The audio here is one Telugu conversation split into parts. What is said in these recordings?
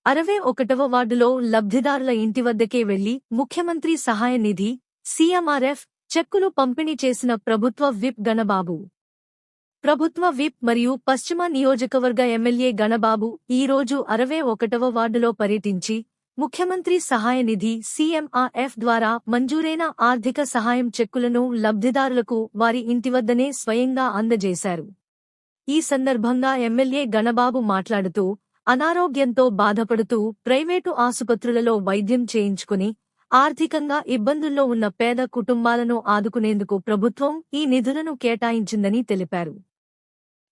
61వ వార్డులో లబ్ధిదారుల ఇంటి వద్దకే వెళ్లి ముఖ్యమంత్రి సహాయ నిధి సీఎంఆర్ఎఫ్ చెక్కులు పంపిణీ చేసిన ప్రభుత్వ విప్ గణబాబు. ప్రభుత్వ విప్ మరియు పశ్చిమ నియోజకవర్గ ఎమ్మెల్యే గణబాబు ఈ రోజు 61వ వార్డులో పర్యటించి ముఖ్యమంత్రి సహాయ నిధి సీఎంఆర్ఎఫ్ ద్వారా మంజూరైన ఆర్థిక సహాయం చెక్కులను లబ్ధిదారులకు వారి ఇంటివద్దనే స్వయంగా అందజేశారు. ఈ సందర్భంగా ఎమ్మెల్యే గణబాబు మాట్లాడుతూ, అనారోగ్యంతో బాధపడుతూ ప్రైవేటు ఆసుపత్రులలో వైద్యం చేయించుకుని ఆర్థికంగా ఇబ్బందుల్లో ఉన్న పేద కుటుంబాలను ఆదుకునేందుకు ప్రభుత్వం ఈ నిధులను కేటాయించిందని తెలిపారు.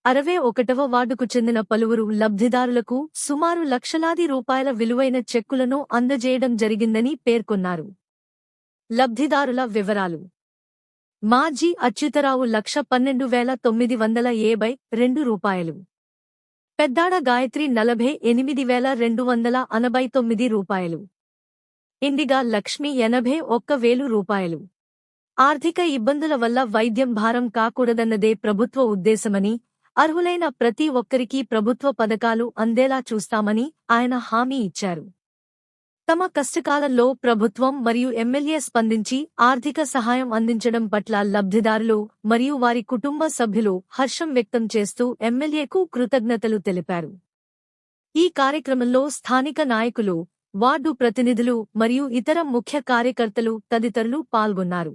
61వ వార్డుకు చెందిన పలువురు లబ్ధిదారులకు సుమారు లక్షలాది రూపాయల విలువైన చెక్కులను అందజేయడం జరిగిందని పేర్కొన్నారు. లబ్ధిదారుల వివరాలు: మాజీ అచ్యుతరావు 1,12,972 రూపాయలు, పెద్దాడ గాయత్రి 48,289 రూపాయలు, ఇండిగా లక్ష్మి 81,000 రూపాయలు. ఆర్థిక ఇబ్బందుల వల్ల వైద్యం భారం కాకూడదన్నదే ప్రభుత్వ ఉద్దేశమని, అర్హులైన ప్రతి ఒక్కరికీ ప్రభుత్వ పథకాలు అందేలా చూస్తామని ఆయన హామీ ఇచ్చారు. తమ కష్టకాలంలో ప్రభుత్వం మరియు ఎమ్మెల్యే స్పందించి ఆర్థిక సహాయం అందించడం పట్ల లబ్ధిదారులు మరియు వారి కుటుంబ సభ్యులు హర్షం వ్యక్తం చేస్తూ ఎమ్మెల్యేకు కృతజ్ఞతలు తెలిపారు. ఈ కార్యక్రమంలో స్థానిక నాయకులు, వార్డు ప్రతినిధులు మరియు ఇతర ముఖ్య కార్యకర్తలు తదితరులు పాల్గొన్నారు.